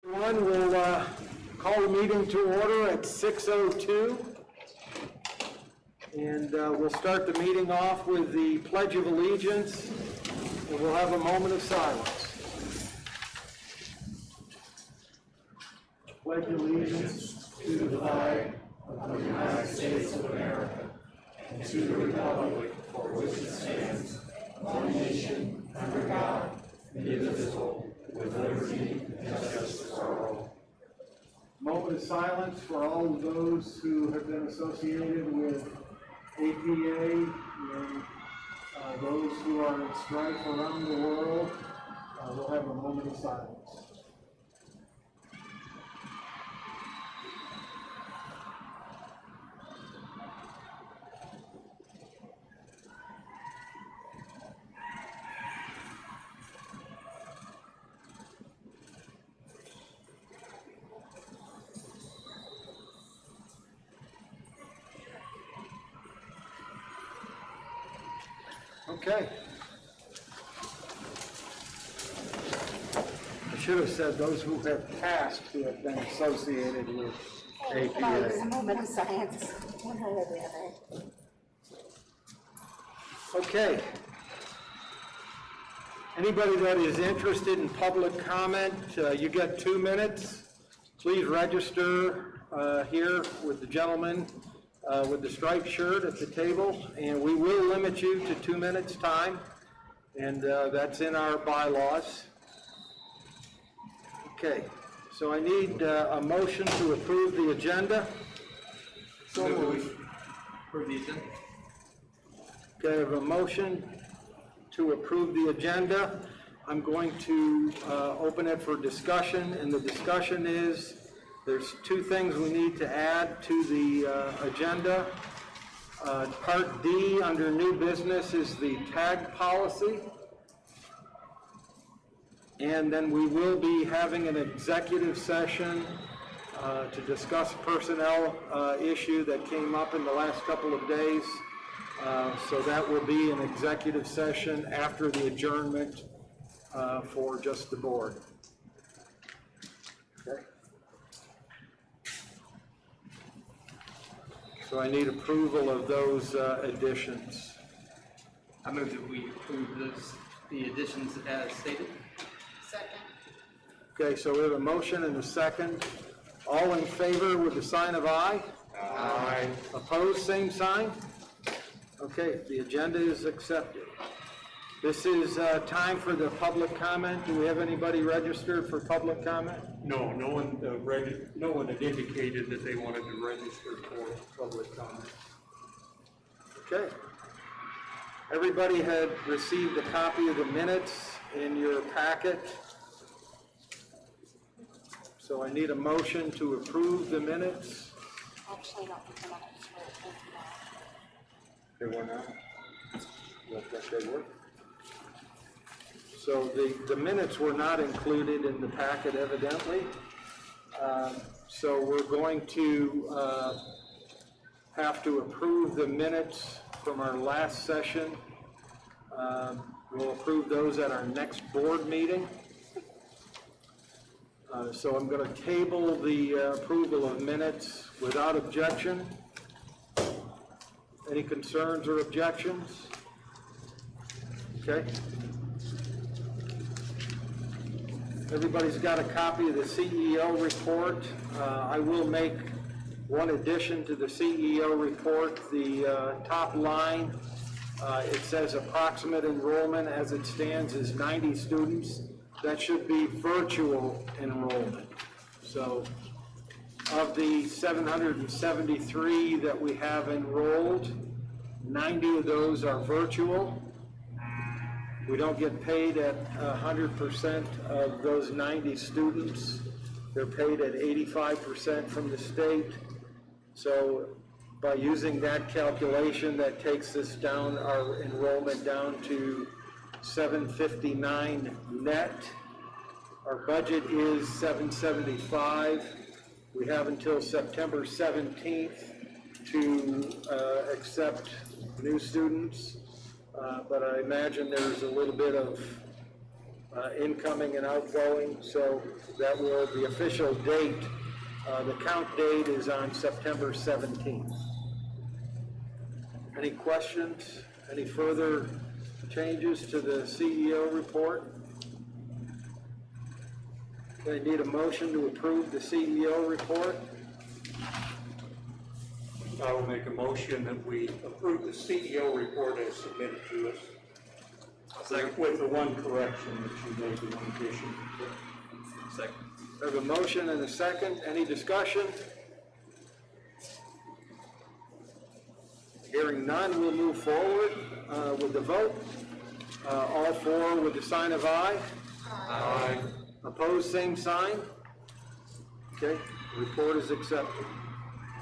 Everyone, we'll call the meeting to order at 6:02. And we'll start the meeting off with the Pledge of Allegiance, and we'll have a moment of silence. Pledge allegiance to the flag of the United States of America and to the republic for which it stands, one nation, under God, indivisible, with liberty and justice for all. Moment of silence for all of those who have been associated with APA and those who are in strife around the world. We'll have a moment of silence. Okay. I should have said those who have passed who have been associated with APA. A moment of silence, one or the other. Okay. Anybody that is interested in public comment, you get 2 minutes. Please register here with the gentleman with the striped shirt at the table, and we will limit you to 2 minutes time, and that's in our bylaws. Okay, so I need a motion to approve the agenda. So moved. Approve the agenda. Okay, I have a motion to approve the agenda. I'm going to open it for discussion, and the discussion is there's 2 things we need to add to the agenda. Part D under new business is the tag policy. And then we will be having an executive session to discuss a personnel issue that came up in the last couple of days. So that will be an executive session after the adjournment for just the board. Okay. So I need approval of those additions. I move that we approve the additions as stated. Second. Okay, so we have a motion and a second. All in favor with the sign of aye? Aye. Opposed, same sign? Okay, the agenda is accepted. This is time for the public comment. Do we have anybody registered for public comment? No, no one had indicated that they wanted to register for public comment. Okay. Everybody had received a copy of the minutes in your packet. So I need a motion to approve the minutes. Actually, not the minutes. They were not? You don't think they were? So the minutes were not included in the packet evidently. So we're going to have to approve the minutes from our last session. We'll approve those at our next board meeting. So I'm going to table the approval of minutes without objection. Any concerns or objections? Okay. Everybody's got a copy of the CEO report. I will make one addition to the CEO report. The top line, it says approximate enrollment as it stands is 90 students. That should be virtual enrollment. So of the 773 that we have enrolled, 90 of those are virtual. We don't get paid at 100% of those 90 students. They're paid at 85% from the state. So by using that calculation, that takes us down, our enrollment down to 759 net. Our budget is 775. We have until September 17th to accept new students. But I imagine there's a little bit of incoming and outgoing, so that will, the official date, the count date is on September 17th. Any questions? Any further changes to the CEO report? I need a motion to approve the CEO report. I will make a motion that we approve the CEO report as submitted to us. Second. With the one correction that you made, the one addition. Second. I have a motion and a second. Any discussion? Hearing none, we'll move forward with the vote. All four with the sign of aye. Aye. Opposed, same sign. Okay, report is accepted.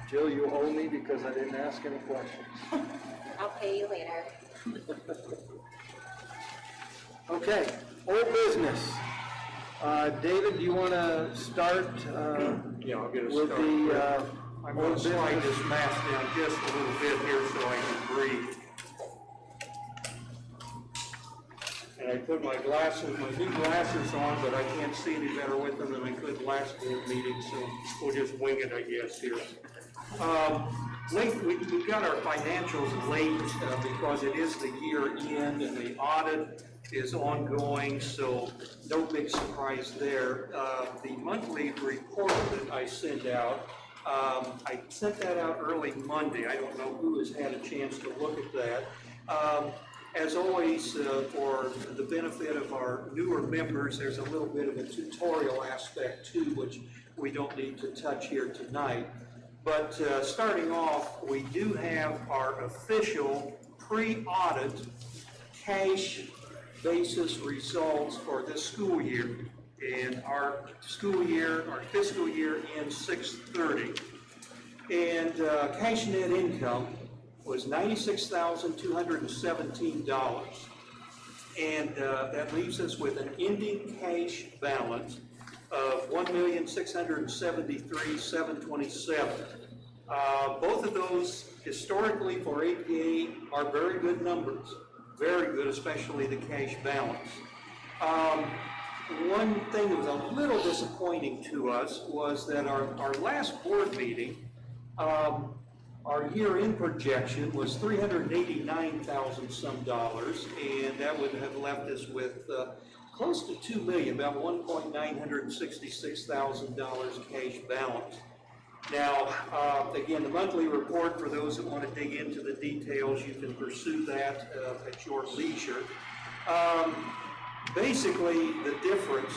Jill, you owe me because I didn't ask any questions. I'll pay you later. Okay, old business. David, do you want to start Yeah, I'll get us with started. the I'm going old to slide business? this mask down just a little bit here so I can breathe. And I put my glasses, my new glasses on, but I can't see any better with them than I could last board meeting, so we'll just wing it, I guess, here. We got our financials late because it is the year end and the audit is ongoing, so no big surprise there. The monthly report that I send out, I sent that out early Monday. I don't know who has had a chance to look at that. As always, for the benefit of our newer members, there's a little bit of a tutorial aspect too, which we don't need to touch here tonight. But starting off, we do have our official pre-audit cash basis results for this school year. And our fiscal year ends 6/30. And cash net income was $96,217. And that leaves us with an ending cash balance of $1,673,727. Both of those historically for APA are very good numbers, very good, especially the cash balance. One thing that was a little disappointing to us was that our last board meeting, our year-end projection was $389,000 some dollars, and that would have left us with close to $2 million, about $1,966,000 cash balance. Now, again, the monthly report, for those that want to dig into the details, you can pursue that at your leisure. Basically, the difference,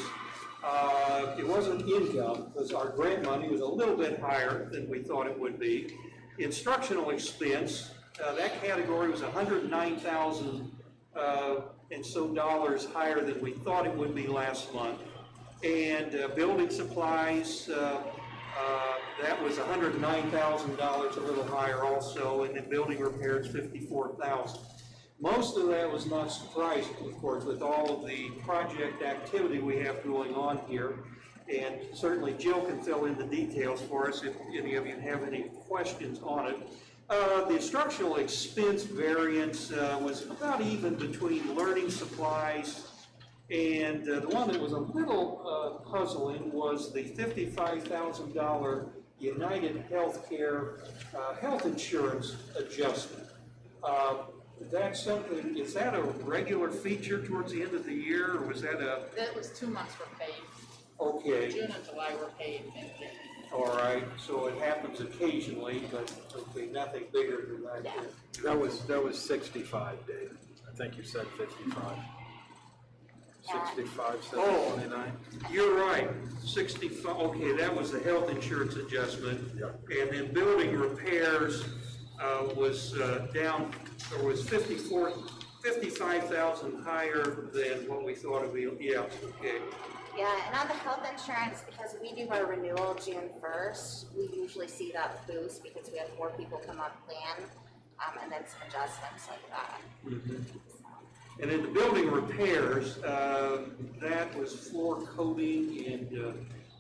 it wasn't income, because our grant money was a little bit higher than we thought it would be. Instructional expense, that category was $109,000 and so dollars higher than we thought it would be last month. And building supplies, that was $109,000, a little higher also, and then building repairs, $54,000. Most of that was not surprising, of course, with all of the project activity we have going on here. And certainly Jill can fill in the details for us if any of you have any questions on it. The instructional expense variance was about even between learning supplies, and the one that was a little puzzling was the $55,000 United Healthcare health insurance adjustment. That's something, is that a regular feature towards the end of the year, or was that a? That was 2 months were paid. Okay. June and July were paid. All right, so it happens occasionally, but hopefully nothing bigger than that. Yeah. That was 65, Dave. I think you said 55. 65, 729. You're right, 65, okay, that was the health insurance adjustment. Yep. And then building repairs was down, or was 55,000 higher than what we thought it would be. Yeah, okay. Yeah, and on the health insurance, because we do our renewal June 1st, we usually see that boost because we have more people come on plan, and then some adjustments like that. Mm-hmm. And then the building repairs, that was floor coating and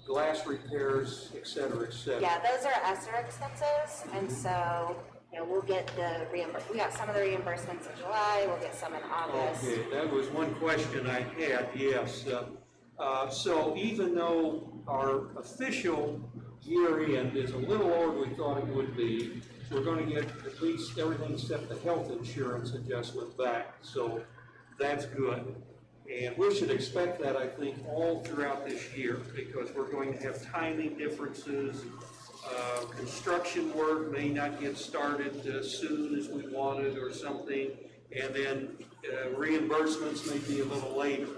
glass repairs, et cetera, et cetera. Yeah, those are ESSER expenses, and so you know, we'll get the we got some of the reimbursements in July, we'll get some in August. Okay, that was one question I had, yes. So even though our official year end is a little lower than we thought it would be, we're going to get at least everything except the health insurance adjustment back. So that's good. And we should expect that, I think, all throughout this year, because we're going to have timing differences. Construction work may not get started as soon as we wanted or something, and then reimbursements may be a little later.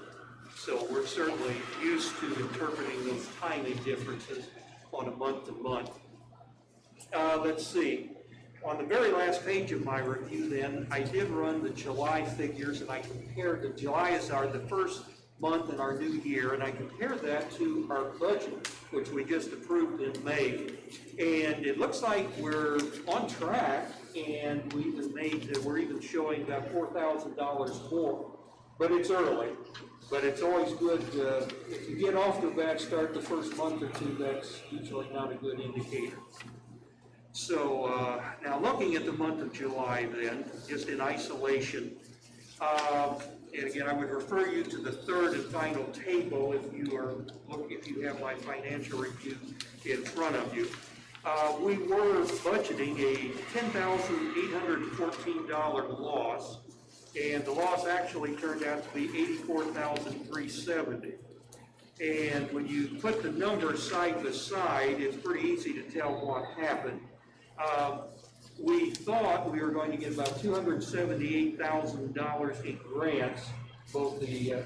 So we're certainly used to interpreting those timing differences on a month-to-month. Let's see. On the very last page of my review then, I did run the July figures, and I compared the July is the first month in our new year, and I compared that to our budget, which we just approved in May. And it looks like we're on track, and we're even showing about $4,000 more. But it's early. But it's always good, if you get off to a bad start the first month or two, that's usually not a good indicator. So now looking at the month of July then, just in isolation, and again, I would refer you to the third and final table if you have my financial review in front of you. We were budgeting a $10,814 loss, and the loss actually turned out to be $84,370. And when you put the numbers side by side, it's pretty easy to tell what happened. We thought we were going to get about $278,000 in grants, both the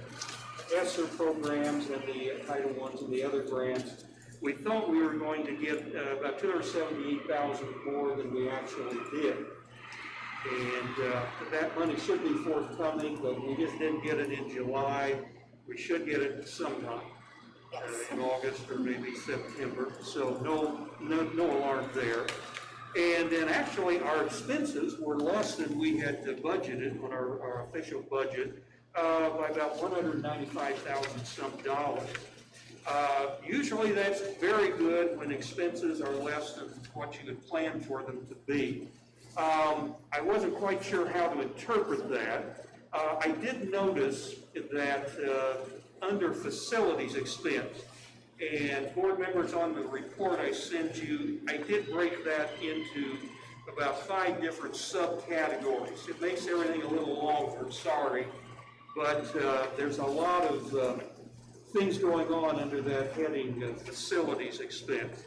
ESSER programs and the Title I's and the other grants. We thought we were going to get about $278,000 more than we actually did. And that money should be forthcoming, but we just didn't get it in July. We should get it sometime. In August or maybe September, so no alarm there. And then actually our expenses were less than we had budgeted on our official budget by about $195,000 some dollars. Usually that's very good when expenses are less than what you had planned for them to be. I wasn't quite sure how to interpret that. I did notice that under facilities expense, and board members on the report I sent you, I did break that into about 5 different subcategories. It makes everything a little longer, sorry, but there's a lot of things going on under that heading, facilities expense.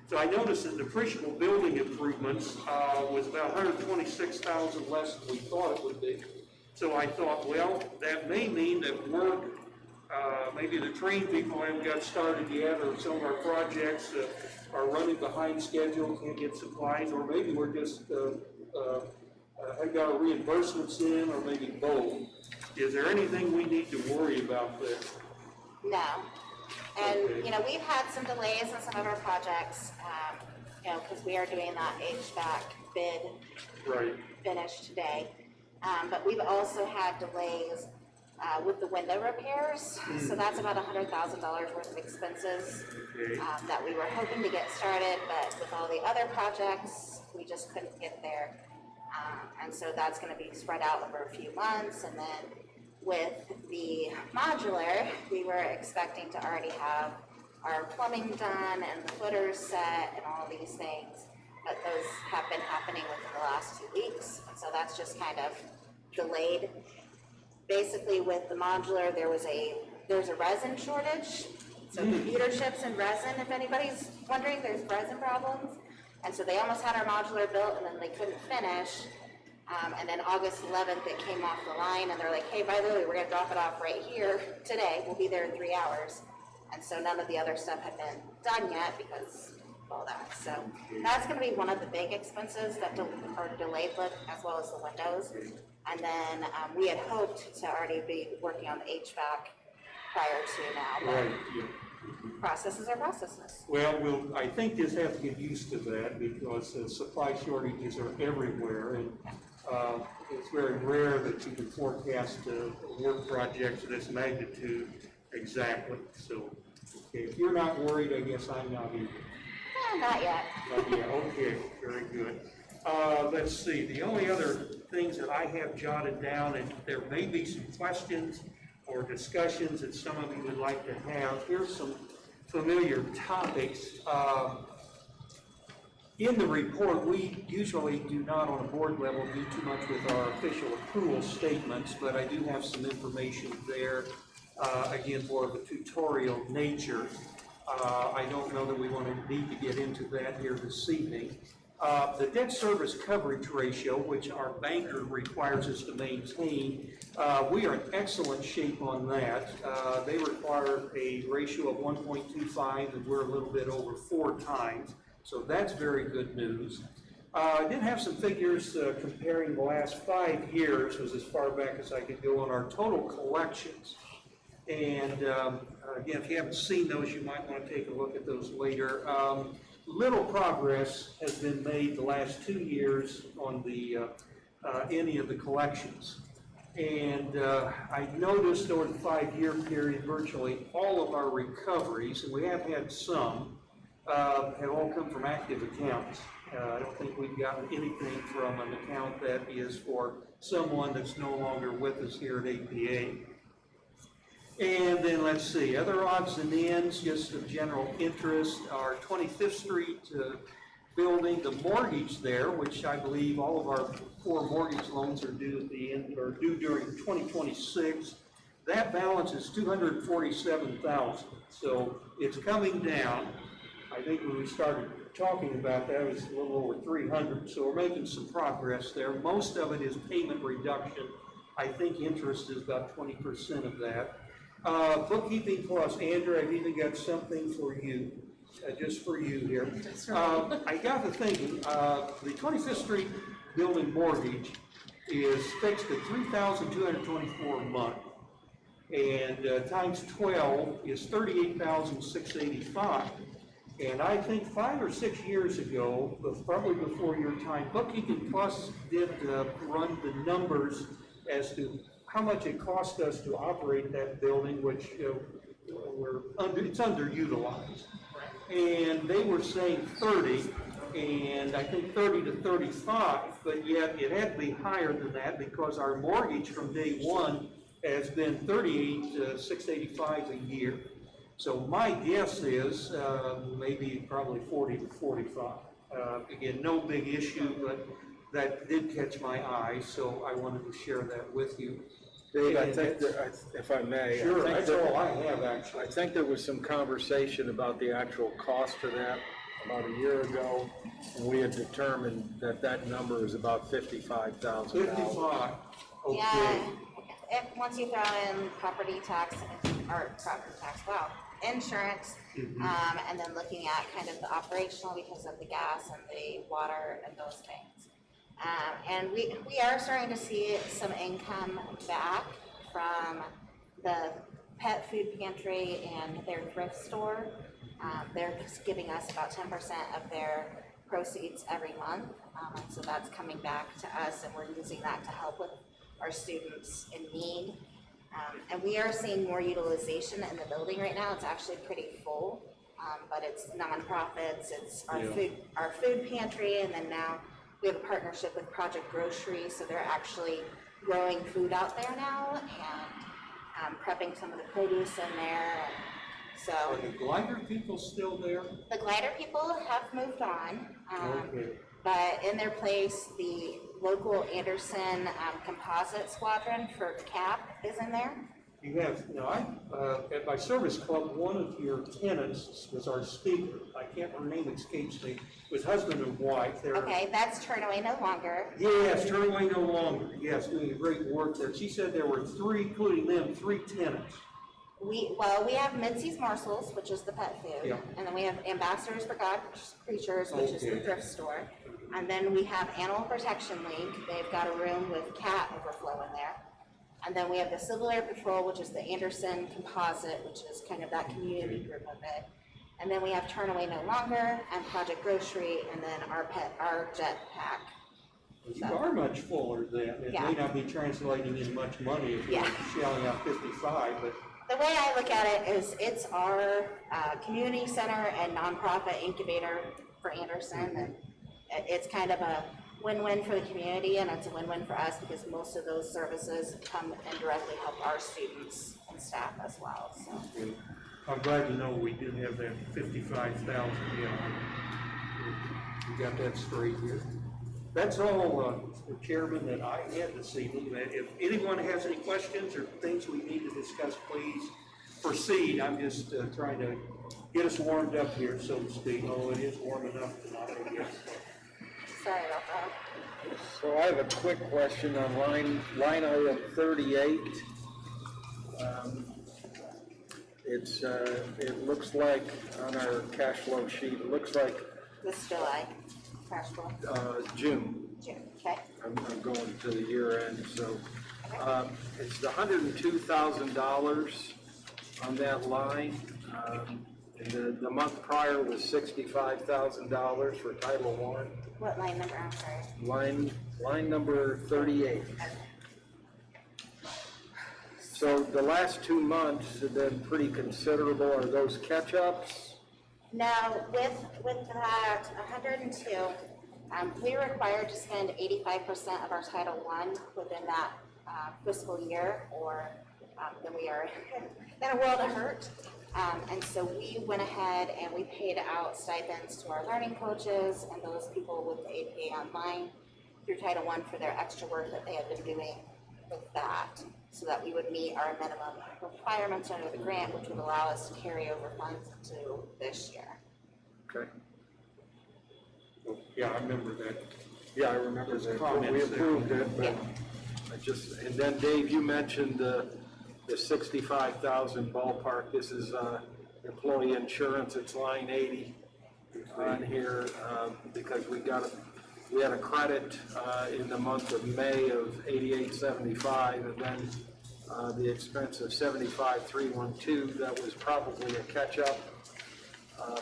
So I noticed that depreciable building improvements was about $126,000 less than we thought it would be. So I thought, well, that may mean that work, maybe the train people haven't got started yet, or some of our projects are running behind schedule, can't get supplies, or maybe we're just have got our reimbursements in, or maybe both. Is there anything we need to worry about there? No. And, Okay. you know, we've had some delays in some of our projects, you know, because we are doing that HVAC bid Right. finish today. But we've also had delays with the window repairs. So that's about $100,000 worth of expenses Okay. that we were hoping to get started, but with all the other projects, we just couldn't get there. And so that's going to be spread out over a few months. And then with the modular, we were expecting to already have our plumbing done and the footers set and all these things, but those have been happening within the last 2 weeks, and so that's just kind of delayed. Basically, with the modular, there's a resin shortage, so computer chips and resin, if anybody's wondering, there's resin problems, and so they almost had our modular built, and then they couldn't finish. And then August 11th, it came off the line, and they're like, hey, by the way, we're going to drop it off right here today. We'll be there in 3 hours. And so none of the other stuff had been done yet because of all that. So that's going to be one of the big expenses that are delayed with, as well as the windows. And then we had hoped to already be working on the HVAC prior to now, but Right. Yeah. processes are processes. Well, I think just have to get used to that because supply shortages are everywhere, and it's very rare that you can forecast work projects of this magnitude exactly. So, okay, if you're not worried, I guess I'm not either. Not yet. Not yet. Okay, very good. Let's see, the only other things that I have jotted down, and there may be some questions or discussions that some of you would like to have. Here's some familiar topics. In the report, we usually do not on a board level do too much with our official accrual statements, but I do have some information there, again, more of a tutorial nature. I don't know that we need to get into that here this evening. The debt service coverage ratio, which our banker requires us to maintain, we are in excellent shape on that. They require a ratio of 1.25, and we're a little bit over 4 times. So that's very good news. I did have some figures comparing the last 5 years, was as far back as I could go, on our total collections. And again, if you haven't seen those, you might want to take a look at those later. Little progress has been made the last 2 years on the any of the collections. And I noticed over the 5-year period, virtually all of our recoveries, and we have had some, have all come from active accounts. I don't think we've gotten anything from an account that is for someone that's no longer with us here at APA. And then let's see, other odds and ends, just of general interest, our 25th Street building, the mortgage there, which I believe all of our 4 mortgage loans are due at the end, or due during 2026. That balance is $247,000, so it's coming down. I think when we started talking about that, it was a little over 300, so we're making some progress there. Most of it is payment reduction. I think interest is about 20% of that. Bookkeeping plus, Andrew, I've even got something for you, just for you here. I got to thinking, the 25th Street building mortgage is fixed at $3,224 a month, and times 12 is $38,685. And I think 5 or 6 years ago, probably before your time, Bookkeeping Plus did run the numbers as to how much it cost us to operate that building, which it's underutilized. And they were saying 30, and I think 30 to 35, but yet it had to be higher than that because our mortgage from day one has been $38,685 a year. So my guess is probably 40 to 45. Again, no big issue, but that did catch my eye, so I wanted to share that with you. Dave, I think that, if I may. Sure, I think that's all I have, actually. I think there was some conversation about the actual cost of that about a year ago, and we had determined that that number is about $55,000. 55, okay. Yeah, once you throw in property tax, insurance, and then looking at kind of the operational because of the gas and the water and those things. And we are starting to see some income back from the pet food pantry and their thrift store. They're just giving us about 10% of their proceeds every month. So that's coming back to us, and we're using that to help with our students in need. And we are seeing more utilization in the building right now. It's actually pretty full, but it's nonprofits, it's our food pantry, and then now we have a partnership with Project Grocery, so they're actually growing food out there now and prepping some of the produce in there. And so Are the glider people still there? the glider people have moved on, Okay. but in their place, the local Anderson composite squadron for CAP is in there. You have, at my service club, one of your tenants was our speaker. I can't, her name escapes me. It was husband and wife. They're, Okay, that's Turnaway no longer. Yes, turn away no longer. Yes, doing great work there. She said there were 3, including them, 3 tenants. We have Mitzi's Morsels, which is the pet food, Yeah. and then we have Ambassadors for God Creatures, which is the Okay. thrift store, and then we have Animal Protection League. They've got a room with cat overflow in there, and then we have the Civil Air Patrol, which is the Anderson Composite, which is kind of that community group of it, and then we have Turn Away No Longer and Project Grocery, and then our Jet Pack. You are much fuller then. It Yeah. may not be translating in much money if you're Yeah. shelling out 55, but The way I look at it is it's our community center and nonprofit incubator for Anderson, and it's kind of win-win for the community, and it's a win-win for us because most of those services come and directly help our students and staff as well, so. I'm glad to know we do have that 55,000, we got that straight here. That's all, Mr. Chairman, that I had this evening. If anyone has any questions or things we need to discuss, please proceed. I'm just trying to get us warmed up here, so to speak. Oh, it is warm enough tonight, I guess. Sorry about that. So I have a quick question on line item 38. It looks like on our cash flow sheet, it looks like This July, cash flow, June. June, okay? I'm going to the year end, so it's the $102,000 on that line. And the month prior was $65,000 for Title I. What line number, I'm sorry? Line number 38. So the last 2 months have been pretty considerable. Are those catch-ups? Now, with that 102, we're required to spend 85% of our Title I within that fiscal year, or then we are in a world of hurt. And so we went ahead and we paid out stipends to our learning coaches and those people with the APA online through Title I for their extra work that they had been doing with that, so that we would meet our minimum requirements under the grant, which would allow us to carry over funds into this year. Okay. Yeah, I remember that. Yeah, I remember There's that. comments We there. approved it, but Yeah. and then Dave, you mentioned the 65,000 ballpark. This is employee insurance. It's line 80 on here because we had a credit in the month of May of 88.75, and then the expense of 75,312. That was probably a catch-up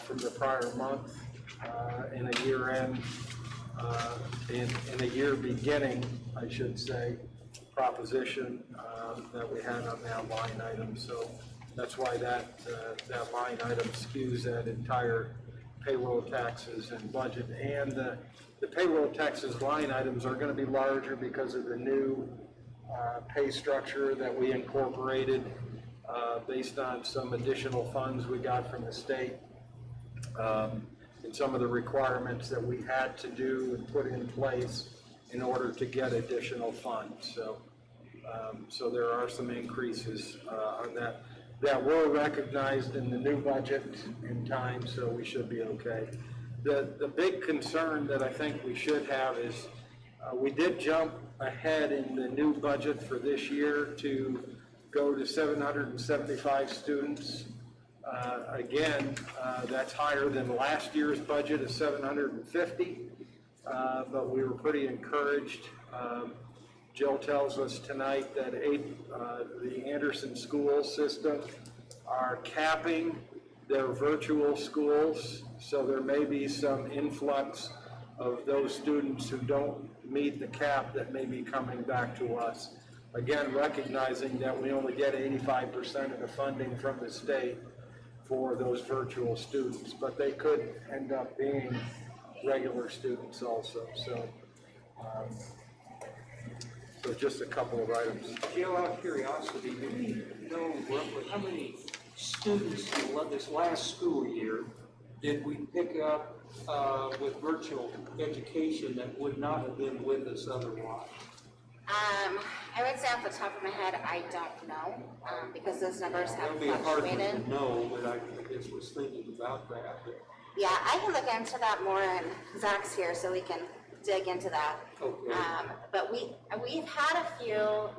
from the prior month in a year end, in a year beginning, I should say, proposition that we had on that line item. So that's why that line item skews that entire payroll taxes and budget. And the payroll taxes line items are going to be larger because of the new pay structure that we incorporated based on some additional funds we got from the state. And some of the requirements that we had to do and put in place in order to get additional funds. So there are some increases on that were recognized in the new budget in time, so we should be okay. The big concern that I think we should have is we did jump ahead in the new budget for this year to go to 775 students. Again, that's higher than last year's budget of 750, but we were pretty encouraged. Jill tells us tonight that the Anderson school system are capping their virtual schools, so there may be some influx of those students who don't meet the cap that may be coming back to us. Again, recognizing that we only get 85% of the funding from the state for those virtual students, but they could end up being regular students also. So just a couple of items. Jill, out of curiosity, do we know roughly how many students in this last school year did we pick up with virtual education that would not have been with us otherwise? I would say off the top of my head, I don't know, because those numbers have That'd be a hard one fluctuated. to know, but I just was thinking about that. Yeah, I can look into that more, and Zach's here, so we can dig into that. Okay. But we have a few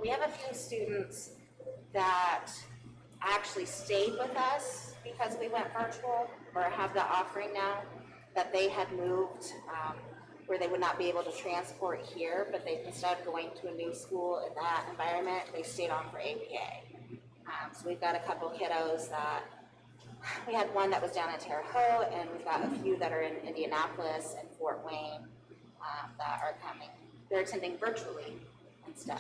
students that actually stayed with us because we went virtual, or have the offering now, that they had moved where they would not be able to transport here, but they, instead of going to a new school in that environment, they stayed on for APA. So we've got a couple kiddos that, we had one that was down in Terre Haute, and we've got a few that are in Indianapolis and Fort Wayne that are coming. They're attending virtually instead.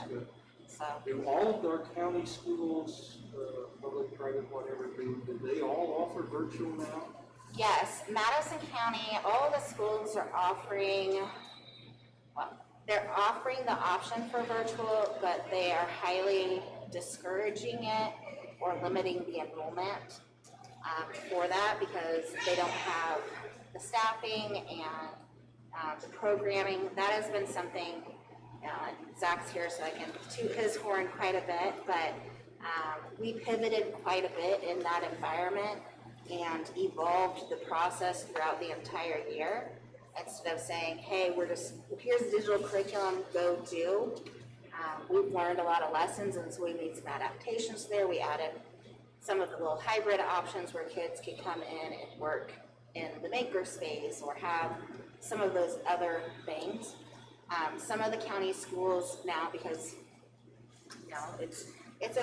So Do all of our county schools, public, private, whatever, do they all offer virtual now? yes, Madison County, all the schools are offering they're offering the option for virtual, but they are highly discouraging it or limiting the enrollment for that because they don't have the staffing and the programming. That has been something, Zach's here so I can toot his horn quite a bit, but we pivoted quite a bit in that environment and evolved the process throughout the entire year. Instead of saying, hey, here's the digital curriculum, go do. We've learned a lot of lessons, and so we made some adaptations there. We added some of the little hybrid options where kids could come in and work in the maker space or have some of those other things. Some of the county schools now, because it's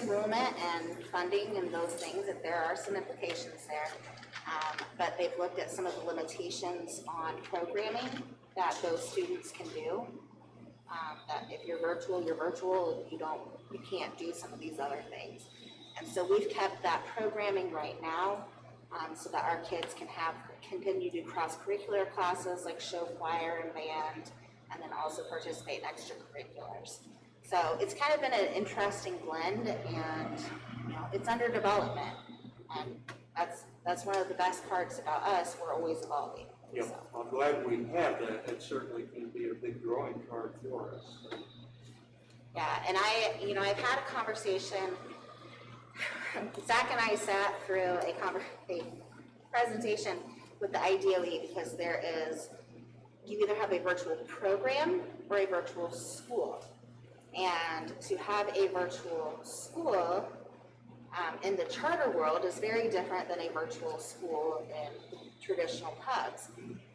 enrollment and funding and those things, that there are some implications there. But they've looked at some of the limitations on programming that those students can do. That if you're virtual, you can't do some of these other things. And so we've kept that programming right now so that our kids can continue to do cross-curricular classes like show choir and band, and then also participate in extracurriculars. So it's kind of been an interesting blend, and it's under development. And that's one of the best parts about us. We're always evolving. Yep, So. I'm glad we have that. It certainly can be a big drawing card for us. Yeah, and I've had a conversation. Zach and I sat through a presentation with the IDOE because you either have a virtual program or a virtual school. And to have a virtual school in the charter world is very different than a virtual school in traditional pubs.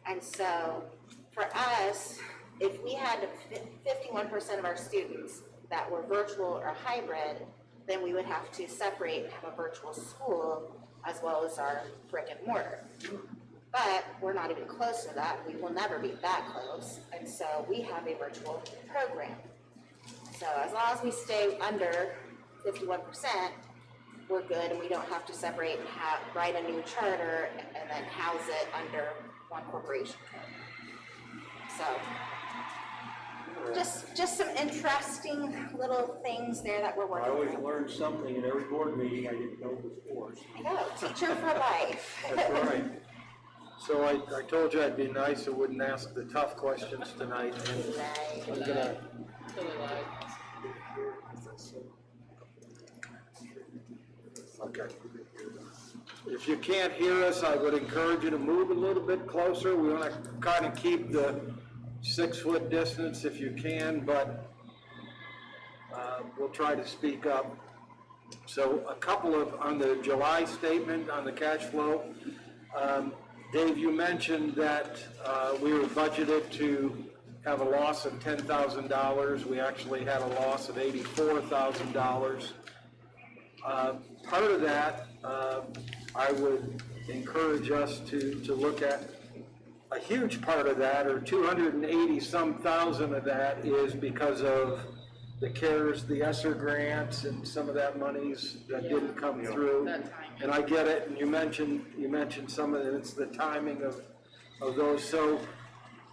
And so for us, if we had 51% of our students that were virtual or hybrid, then we would have to separate and have a virtual school as well as our brick and mortar. But we're not even close to that. We will never be that close. And so we have a virtual program. So as long as we stay under 51%, we're good, and we don't have to separate and write a new charter and then house it under one corporation code. So just some interesting little things there that we're I working always on. learn something in every board meeting I didn't know before. I know, teacher for life. That's right. So I told you I'd be nice and wouldn't ask the tough questions tonight. Right. I'm gonna, Totally lied. okay. If you can't hear us, I would encourage you to move a little bit closer. We want to kind of keep the 6-foot distance if you can, but we'll try to speak up. So a couple of, on the July statement on the cash flow, Dave, you mentioned that we were budgeted to have a loss of $10,000. We actually had a loss of $84,000. Part of that, I would encourage us to look at. A huge part of that, or 280-some thousand of that, is because of the CARES, the ESSER grants, and some of that monies that didn't come through. That timing. And I get it, and you mentioned some of it, it's the timing of those. So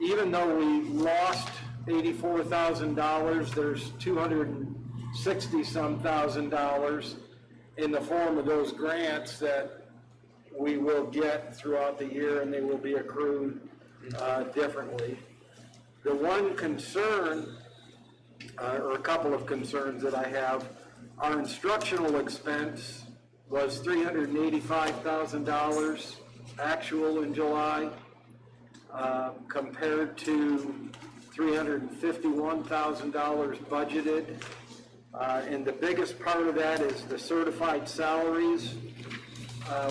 even though we lost $84,000, there's $260-some thousand in the form of those grants that we will get throughout the year, and they will be accrued differently. The one concern, or a couple of concerns that I have, our instructional expense was $385,000 actual in July, compared to $351,000 budgeted. And the biggest part of that is the certified salaries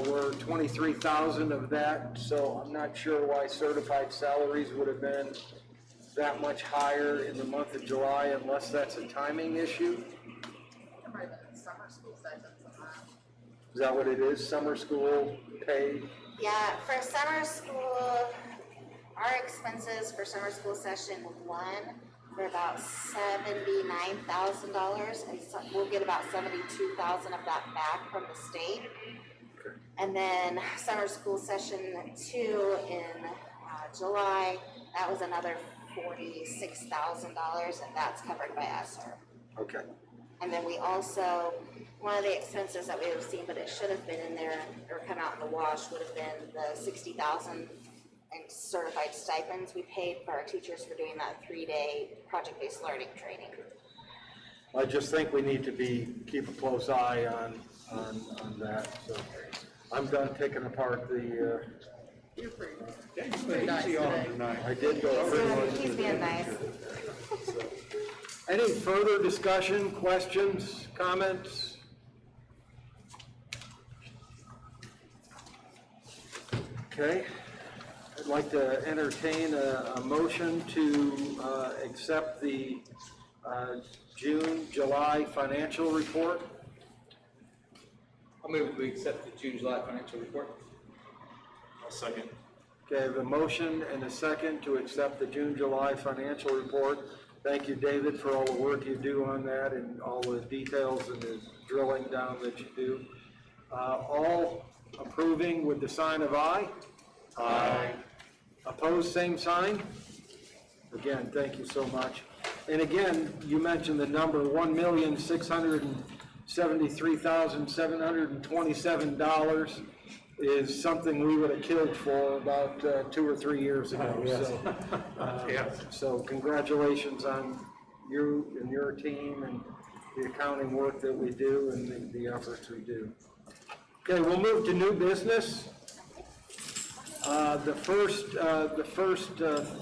were $23,000 of that, so I'm not sure why certified salaries would have been that much higher in the month of July unless that's a timing issue. It might have been summer school sessions and that. Is that what it is, summer school pay? Yeah, for summer school, our expenses for summer school session one were about $79,000, and so we'll get about $72,000 of that back from the state. And then summer school session 2 in July, that was another $46,000, and that's covered by ESSER. Okay. And then we also, one of the expenses that we have seen, but it should have been in there or come out in the wash, would have been the $60,000 in certified stipends we paid for our teachers for doing that 3-day project-based learning training. I just think we need to keep a close eye on that, so I'm done picking apart the, You're pretty, Yeah, you pretty stay nice easy on today. them tonight. I did go pretty much. He's being nice. Any further discussion, questions, comments? Okay, I'd like to entertain a motion to accept the June, July financial report. I'll move that we accept the June, July financial report. I'll second. Okay, I have a motion and a second to accept the June, July financial report. Thank you, David, for all the work you do on that and all the details and the drilling down that you do. All approving with the sign of aye? Aye. Opposed, same sign? Again, thank you so much. And again, you mentioned the number, $1,673,727 is something we would have killed for about 2 or 3 years ago. So congratulations on you and your team and the accounting work that we do and the efforts we do. Okay, we'll move to new business. The first,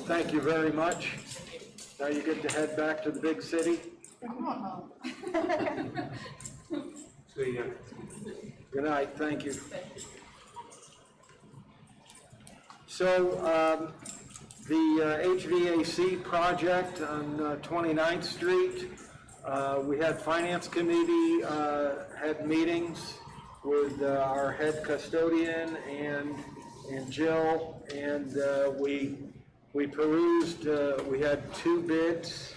thank you very much. Now you get to head back to the big city. come on home. See ya. Good night, thank you. So, the HVAC project on 29th Street, we had Finance Committee, had meetings with our head custodian and Jill, and we perused, we had 2 bids,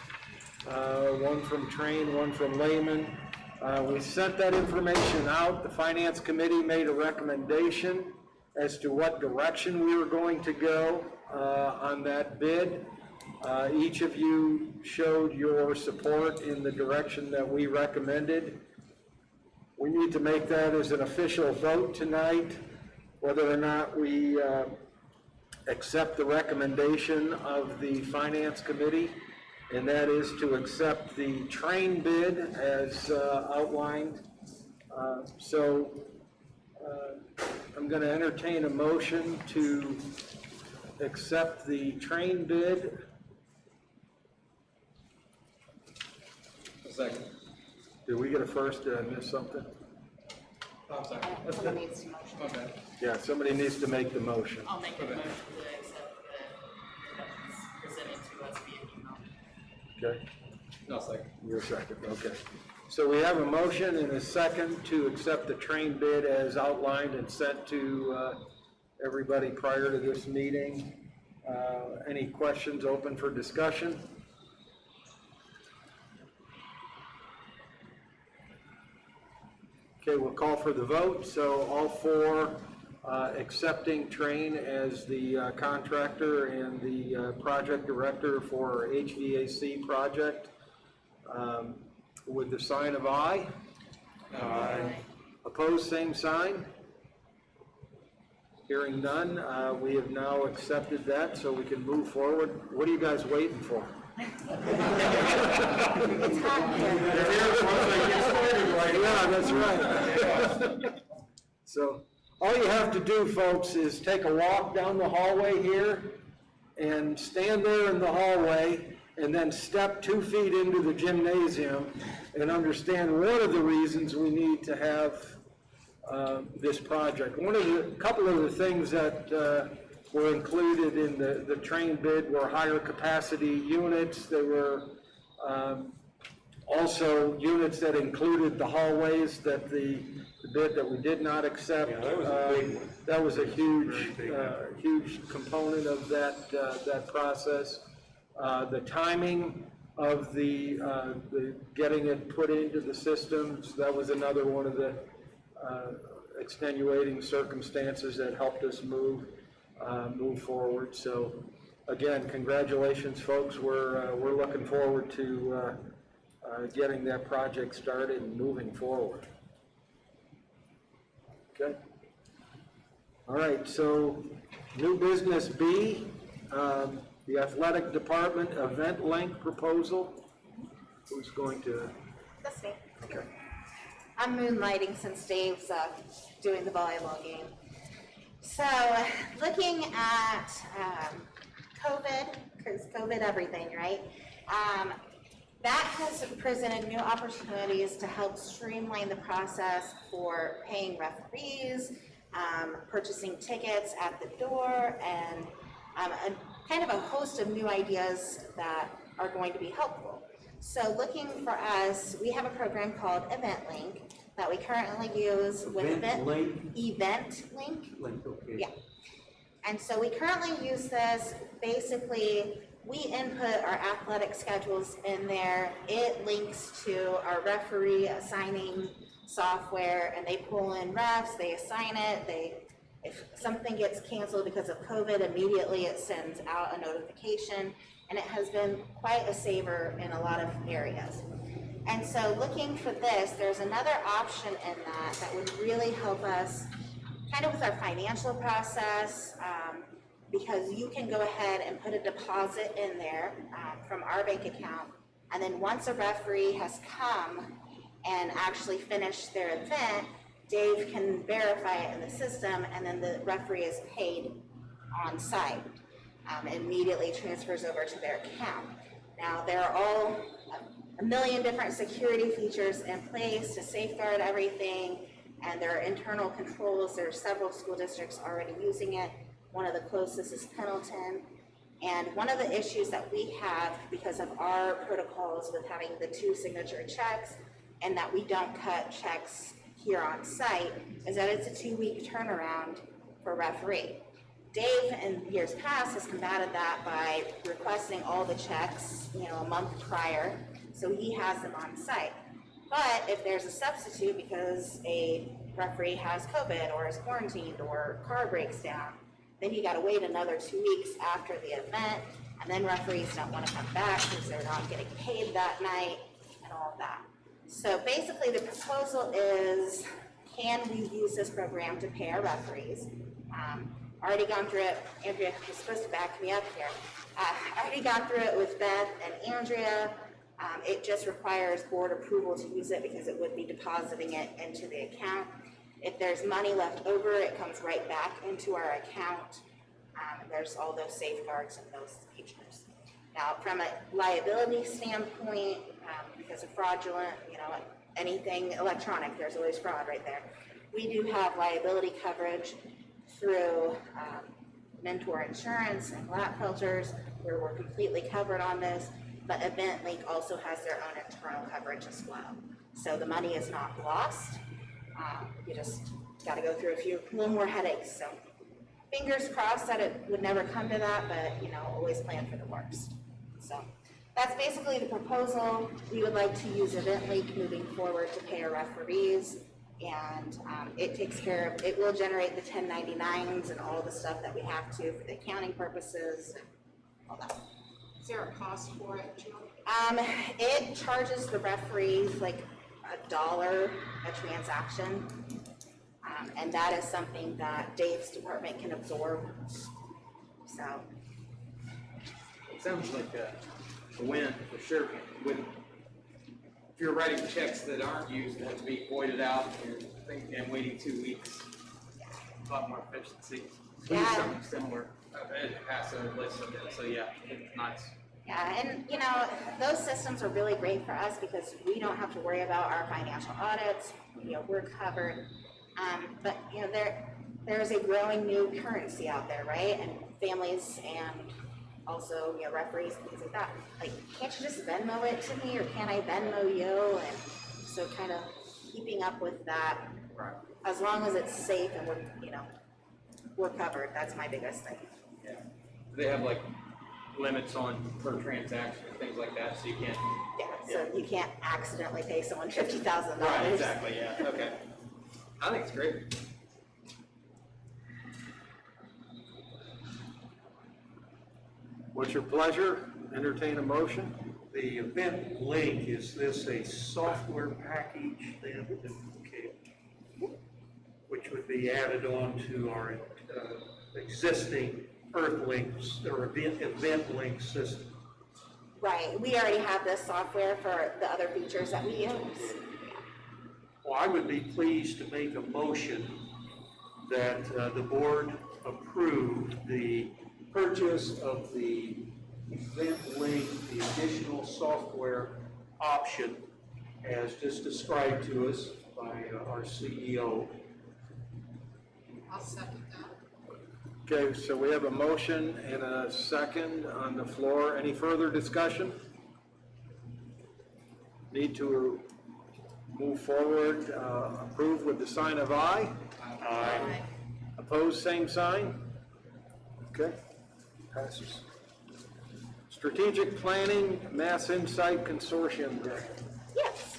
one from Train, one from Lehman. We sent that information out. The Finance Committee made a recommendation as to what direction we were going to go on that bid. Each of you showed your support in the direction that we recommended. We need to make that as an official vote tonight, whether or not we accept the recommendation of the Finance Committee, and that is to accept the train bid as outlined. I'm going to entertain a motion to accept the train bid. A second. Did we get a first? Did I miss something? Oh, I'm sorry. Someone needs to motion. My bad. Yeah, somebody needs to make the motion. I'll make a motion to accept the presented to us via email. Okay, No, second. your second, okay. So we have a motion and a second to accept the train bid as outlined and sent to everybody prior to this meeting. Any questions open for discussion? Okay, we'll call for the vote. So all for accepting Train as the contractor and the project director for our HVAC project, with the sign of aye. Aye. Opposed, same sign. Hearing none, we have now accepted that, so we can move forward. What are you guys waiting for? It's hot here. Yeah, that's right. So, all you have to do, folks, is take a walk down the hallway here and stand there in the hallway and then step 2 feet into the gymnasium and understand one of the reasons we need to have this project. Couple of the things that were included in the train bid were higher capacity units. There were also units that included the hallways that the bid that we did not accept. Yeah, that was a big one. That was a huge, Very big. huge component of that process. The timing of the getting it put into the systems, that was another one of the extenuating circumstances that helped us move forward. So again, congratulations, folks. We're looking forward to getting that project started and moving forward. Okay. All right, so new business B, the athletic department event link proposal. Who's going to? That's me. Okay. I'm moonlighting since Dave's doing the volleyball game. So, looking at COVID, because COVID everything, right? That has presented new opportunities to help streamline the process for paying referees, purchasing tickets at the door, and kind of a host of new ideas that are going to be helpful. So looking for us, we have a program called Event Link that we currently use with Event Link? Event Link. Link, okay. Yeah. And so we currently use this, basically, we input our athletic schedules in there. It links to our referee assigning software, and they pull in refs, they assign it, if something gets canceled because of COVID, immediately it sends out a notification, and it has been quite a saver in a lot of areas. And so looking for this, there's another option in that would really help us kind of with our financial process, because you can go ahead and put a deposit in there from our bank account, and then once a referee has come and actually finished their event, Dave can verify it in the system, and then the referee is paid on site. Immediately transfers over to their account. Now, there are all a million different security features in place to safeguard everything, and there are internal controls. There are several school districts already using it. One of the closest is Pendleton. And one of the issues that we have because of our protocols with having the 2 signature checks and that we don't cut checks here on site is that it's a 2-week turnaround for referee. Dave, in years past, has combated that by requesting all the checks, a month prior, so he has them on site. But if there's a substitute because a referee has COVID or is quarantined or car breaks down, then you gotta wait another 2 weeks after the event, and then referees don't wanna come back because they're not getting paid that night and all of that. So basically the proposal is, can we use this program to pay our referees? Already gone through it. Andrea was supposed to back me up here. Already gone through it with Beth and Andrea. It just requires board approval to use it because it would be depositing it into the account. If there's money left over, it comes right back into our account. There's all those safeguards and those features. Now, from a liability standpoint, because of fraudulent, anything electronic, there's always fraud right there. We do have liability coverage through Mentor Insurance and Glatfelters, where we're completely covered on this, but Event Link also has their own internal coverage as well. So the money is not lost. You just got to go through a little more headaches. So fingers crossed that it would never come to that, but always plan for the worst. So that's basically the proposal. We would like to use Event Link moving forward to pay our referees. And it will generate the 1099s and all the stuff that we have to for the accounting purposes and all that. Is there a cost for it, Jill? It charges the referees like $1 a transaction. And that is something that Dave's department can absorb. So. It sounds like a win for sure. If you're writing checks that aren't used, that have to be voided out and waiting 2 weeks, a lot more efficiency. We do Yeah. something similar in the past, so yeah, it's nice. Yeah, and those systems are really great for us because we don't have to worry about our financial audits. We're covered. But there is a growing new currency out there, right? And families and also referees and things like that. Like, can't you just Venmo it to me, or can I Venmo you? And so kind of keeping up with that. Right. As long as it's safe and we're covered. That's my biggest thing. Yeah. They have like limits on per transaction and things like that, so you can't. Yeah, so you can't accidentally pay someone $50,000. Right, exactly, yeah, okay. I think it's great. What's your pleasure? Entertain a motion? The event link, is this a software package then? Okay. Which would be added on to our existing Earthlinks or event link system? Right, we already have this software for the other features that we use. Well, I would be pleased to make a motion that the board approve the purchase of the event link, the additional software option as just described to us by our CEO. I'll second that. Okay, so we have a motion and a second on the floor. Any further discussion? Need to move forward, approve with the sign of aye. Aye. Opposed, same sign. Okay, passes. Strategic Planning Mass Insight Consortium grant. Yes.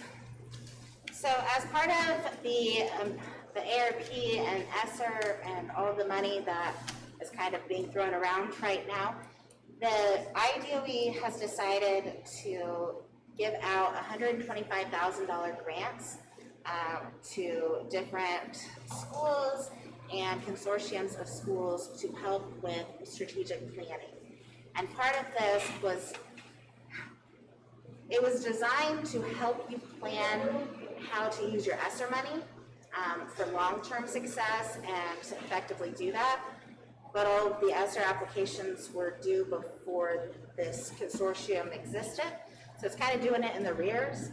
So as part of the ARP and ESSER and all the money that is kind of being thrown around right now, the IDOE has decided to give out $125,000 grants to different schools and consortiums of schools to help with strategic planning. And part of this was, it was designed to help you plan how to use your ESSER money for long-term success and to effectively do that. But all of the ESSER applications were due before this consortium existed. So it's kind of doing it in the rears.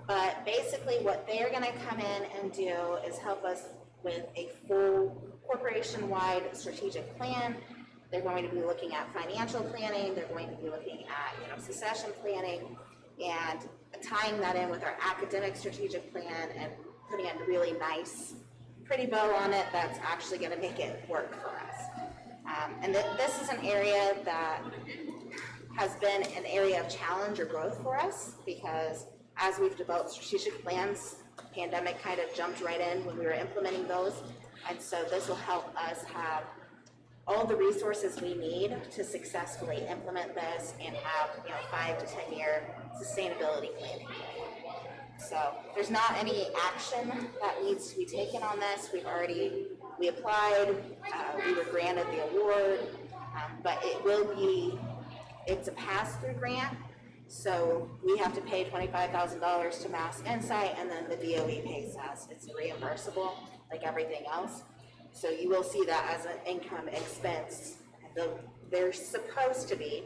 But basically what they're gonna come in and do is help us with a full corporation-wide strategic plan. They're going to be looking at financial planning, they're going to be looking at succession planning, and tying that in with our academic strategic plan and putting a really nice, pretty bow on it that's actually gonna make it work for us. And this is an area that has been an area of challenge or growth for us, because as we've developed strategic plans, pandemic kind of jumped right in when we were implementing those. And so this will help us have all the resources we need to successfully implement this and have 5 to 10 year sustainability planning. So there's not any action that needs to be taken on this. We applied, we were granted the award, but it's a pass-through grant. So we have to pay $25,000 to Mass Insight, and then the DOE pays us. It's reimbursable like everything else. So you will see that as an income expense. They're supposed to be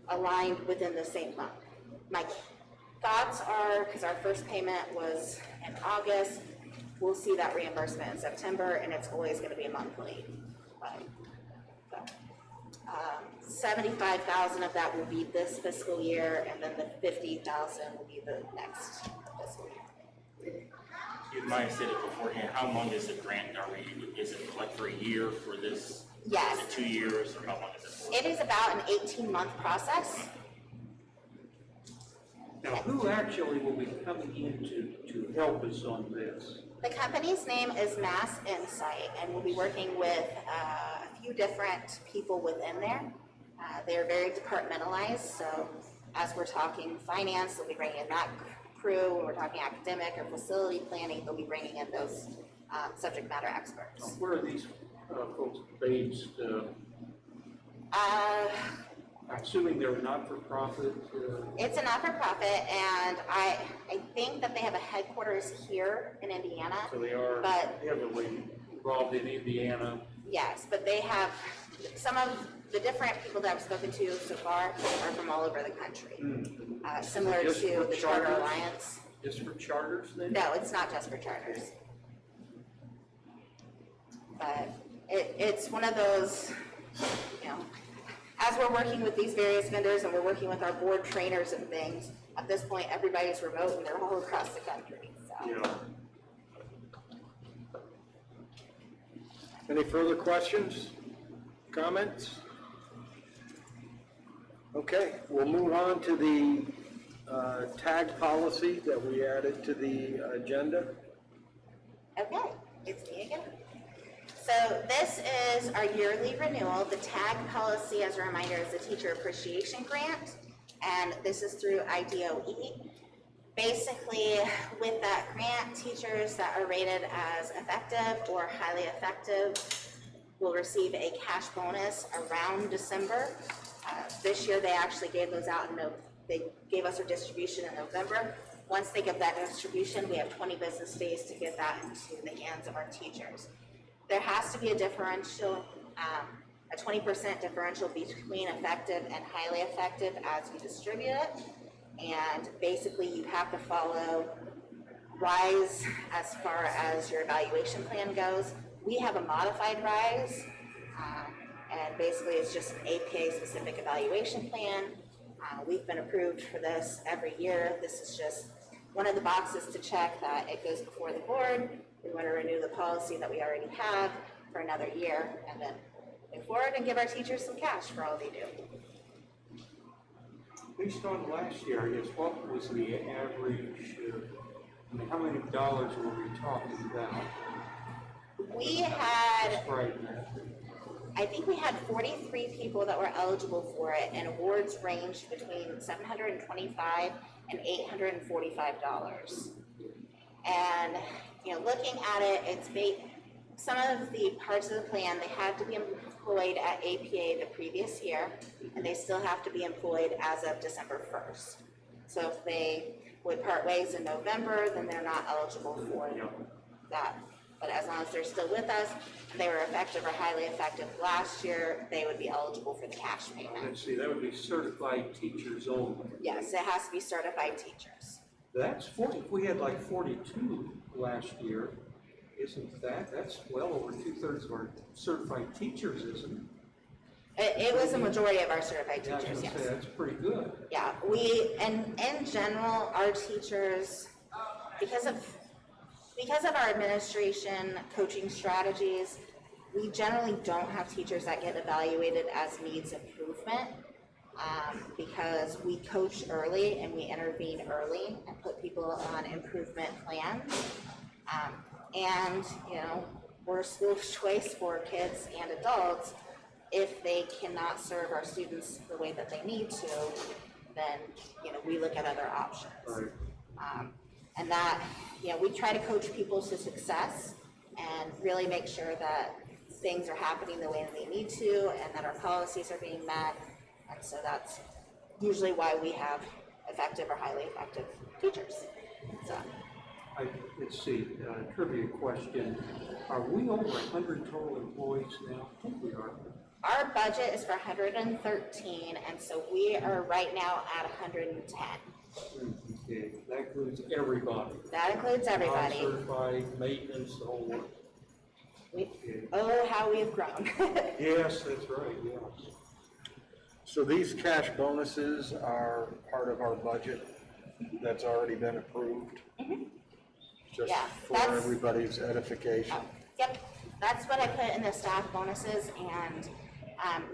aligned within the same month. My thoughts are, because our first payment was in August, we'll see that reimbursement in September, and it's always going to be monthly. 75,000 of that will be this fiscal year, and then the 50,000 will be the next fiscal year. You might have said it beforehand, how long is the grant? Is it like for a year for this? Yes. Is it 2 years, or how long is it for? It is about an 18-month process. Now, who actually will be coming in to help us on this? The company's name is Mass Insight, and we'll be working with a few different people within there. They're very departmentalized, so as we're talking finance, they'll be bringing in that crew. When we're talking academic or facility planning, they'll be bringing in those subject matter experts. Where are these folks based? I'm assuming they're not-for-profit? It's a not-for-profit, and I think that they have a headquarters here in Indiana. So they are But heavily involved in Indiana. yes, but they have some of the different people that I've spoken to so far are from all over the country. Similar Just to for the Charter charters? Alliance. Just for charters then? No, it's not just for charters. But it's one of those, as we're working with these various vendors and we're working with our board trainers and things, at this point, everybody's remote and they're all across the country, so. Yeah. Any further questions, comments? Okay, we'll move on to the tag policy that we added to the agenda. Okay, it's me again. So this is our yearly renewal. The tag policy, as a reminder, is the Teacher Appreciation Grant, and this is through IDOE. Basically, with that grant, teachers that are rated as effective or highly effective will receive a cash bonus around December. This year, they actually gave those out they gave us our distribution in November. Once they give that distribution, we have 20 business days to get that into the hands of our teachers. There has to be a differential, a 20% differential between effective and highly effective as you distribute it. And basically, you have to follow RISE as far as your evaluation plan goes. We have a modified RISE, and basically it's just an APA-specific evaluation plan. We've been approved for this every year. This is just one of the boxes to check that it goes before the board. We want to renew the policy that we already have for another year, and then move forward and give our teachers some cash for all they do. Based on last year, I guess, what was the average, I mean, how many dollars were we talking about? We had, Right. I think we had 43 people that were eligible for it, and awards ranged between $725 and $845. And, looking at it, it's some of the parts of the plan, they had to be employed at APA the previous year, and they still have to be employed as of December 1st. So if they would part ways in November, then they're not eligible for that. But as long as they're still with us, and they were effective or highly effective last year, they would be eligible for the cash payment. Let's see, that would be certified teachers only. Yes, it has to be certified teachers. That's 40, if we had like 42 last year, that's well over 2/3 of our certified teachers, isn't it? It was a majority of our certified Yeah, I was teachers, gonna yes. say, that's pretty good. Yeah, and in general, our teachers, because of our administration coaching strategies, we generally don't have teachers that get evaluated as needs improvement, because we coach early and we intervene early and put people on improvement plans. And, we're a school of choice for kids and adults. If they cannot serve our students the way that they need to, then, we look at other options. Right. And that, we try to coach people to success and really make sure that things are happening the way that they need to and that our policies are being met. And so that's usually why we have effective or highly effective teachers. So. Let's see, trivia question. Are we over 100 total employees now? I think we are. Our budget is for 113, and so we are right now at 110. Okay, that includes everybody. That includes everybody. Non-certified, maintenance, the whole work. Oh, how we've grown. Yes, that's right, yes. So these cash bonuses are part of our budget that's already been approved? Just Yeah, for that's- everybody's edification. Yep, that's what I put in the staff bonuses, and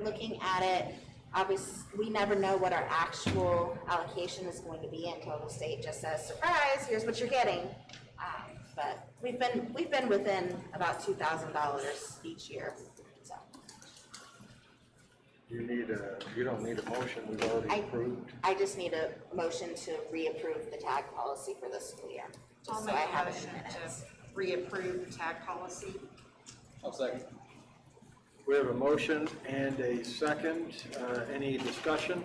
looking at it, obviously, we never know what our actual allocation is going to be until the state just says, surprise, here's what you're getting. But we've been within about $2,000 each year, so. You don't need a motion, we've already approved. I just need a motion to reapprove the tag policy for this school year, I'll just so make I a have it in motion minutes. to reapprove the tag policy. I'll second. We have a motion and a second. Any discussion?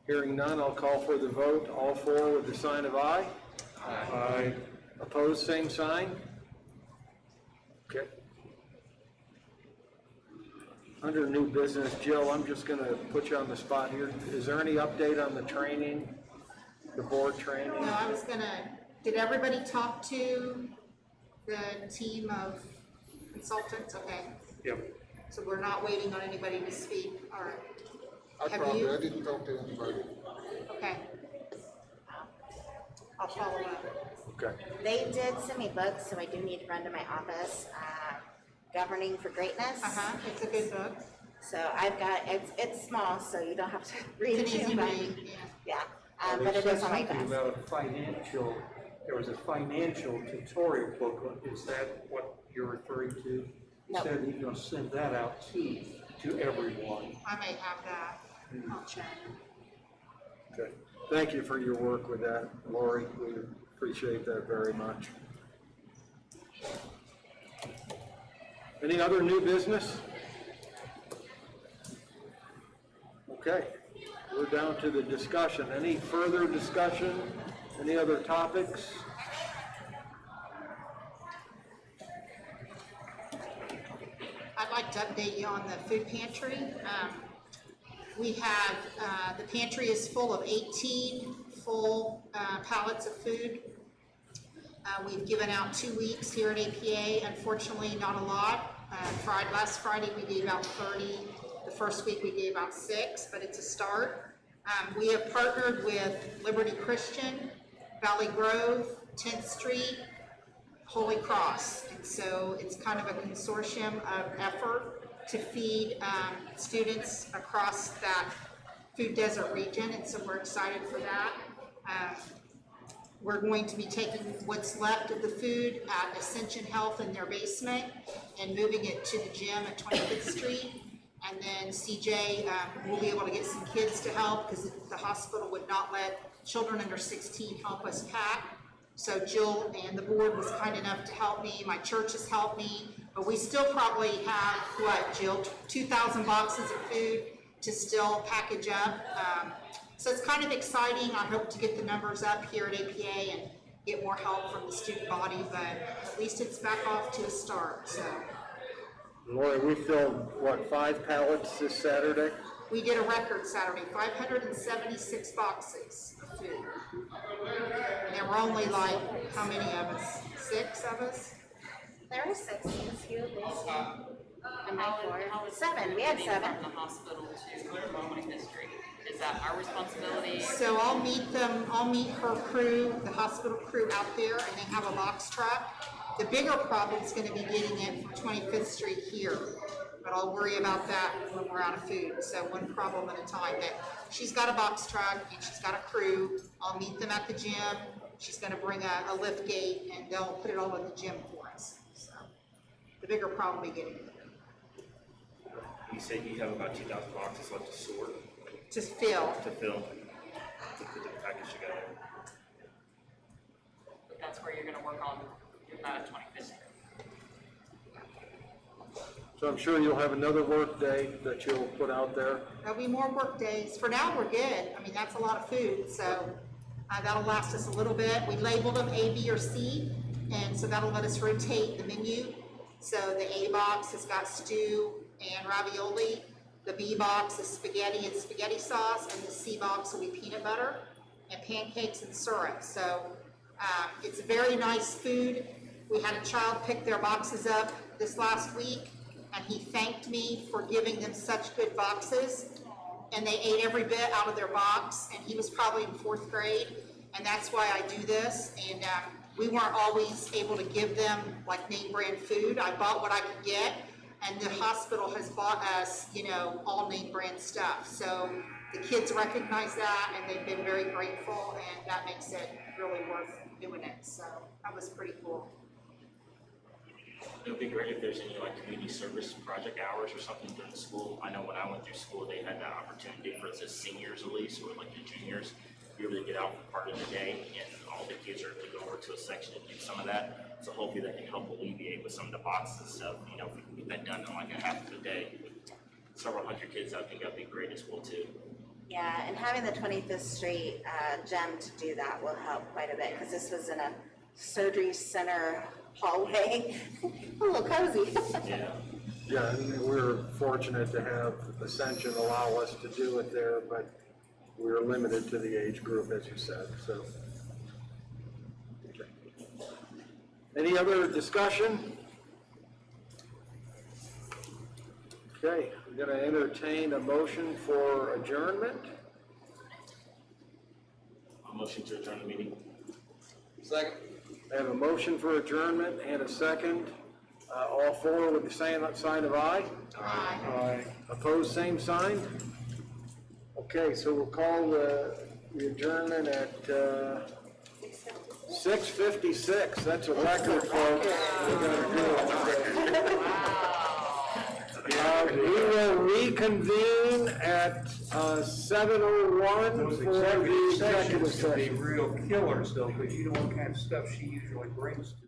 Hearing none, I'll call for the vote. All four with the sign of aye. Aye. Opposed, same sign. Okay. Under new business, Jill, I'm just going to put you on the spot here. Is there any update on the training, the board training? No, I was gonna, did everybody talk to the team of consultants? Okay, Yep. so we're not waiting on anybody to speak, all right. I Have probably, you? I didn't talk to anybody. Okay. I'll follow up. Okay. They did send me books, so I do need to run to my office. Governing for Greatness. It's a good book. So I've got, it's small, so you don't have to read it It's an too easy much. read, yeah. Yeah, Well, but they it said is on my something desk. about a financial there was a financial tutorial booklet. Is that what you're referring to? No. Said he's gonna send that out to everyone. I may have that. I'll check. Okay. Thank you for your work with that, Lori. We appreciate that very much. Any other new business? Okay, we're down to the discussion. Any further discussion? Any other topics? I'd like to update you on the food pantry. We have, the pantry is full of 18 full pallets of food. We've given out 2 weeks here at APA. Unfortunately, not a lot. Last Friday, we gave out 30. The first week, we gave out 6, but it's a start. We have partnered with Liberty Christian, Valley Grove, 10th Street, Holy Cross. And so it's kind of a consortium of effort to feed students across that food desert region. And so we're excited for that. We're going to be taking what's left of the food at Ascension Health in their basement and moving it to the gym at 25th Street. And then CJ will be able to get some kids to help because the hospital would not let children under 16 help us pack. So Jill and the board was kind enough to help me. My church has helped me, but we still probably have, what, Jill, 2,000 boxes of food to still package up. So it's kind of exciting. I hope to get the numbers up here at APA and get more help from the student body, but at least it's back off to a start, so. Lori, we filled, what, 5 pallets this Saturday? We did a record Saturday, 576 boxes of food. And there were only like, how many of us? 6 of us? There were 6, it's you, and How 4, is 7, we had 7. From the hospital to 25th Street, is that our responsibility? So I'll meet her crew, the hospital crew out there, and they have a box truck. The bigger problem is gonna be getting it from 25th Street here, but I'll worry about that when we're out of food. So one problem at a time. But she's got a box truck and she's got a crew. I'll meet them at the gym. She's gonna bring a lift gate and they'll put it all in the gym for us. So the bigger problem will be getting it. You said you have about 2,000 boxes left to sort, To fill. to fill, to put the package together. That's where you're gonna work on, you're not at 25th Street. So I'm sure you'll have another work day that you'll put out there. There'll be more work days. For now, we're good. I mean, that's a lot of food, so that'll last us a little bit. We labeled them A, B, or C, and so that'll let us rotate the menu. So the A box has got stew and ravioli. The B box is spaghetti and spaghetti sauce, and the C box will be peanut butter and pancakes and syrup. So it's very nice food. We had a child pick their boxes up this last week, and he thanked me for giving them such good boxes. And they ate every bit out of their box, and he was probably in 4th grade, and that's why I do this. And we weren't always able to give them like name brand food. I bought what I could get, and the hospital has bought us, all name brand stuff. So the kids recognize that, and they've been very grateful, and that makes it really worth doing it. So that was pretty cool. It would be great if there's any community service project hours or something during the school. I know when I went through school, they had that opportunity for the seniors at least, or the juniors, be able to get out for part of the day, and all the kids are able to go over to a section and do some of that. So hopefully that can help alleviate with some of the boxes and stuff. If we can get that done in a half of a day, with several hundred kids, I think that'd be great as well too. Yeah, and having the 25th Street gym to do that will help quite a bit because this was in a surgery center hallway. A little cozy. Yeah. Yeah, and we're fortunate to have Ascension allow us to do it there, but we're limited to the age group, as you said, so. Okay. Any other discussion? Okay, we're gonna entertain a motion for adjournment. A motion to adjourn the meeting. Second. I have a motion for adjournment and a second. All 4 with the same sign of aye. Aye. Opposed, same sign. Okay, so we'll call the adjournment at 6:56. 6:56, that's a record, folks. We're gonna do it. We will reconvene at 7:01 Those for the executive executive sessions can be session. real killers though, because you know what kind of stuff she usually brings to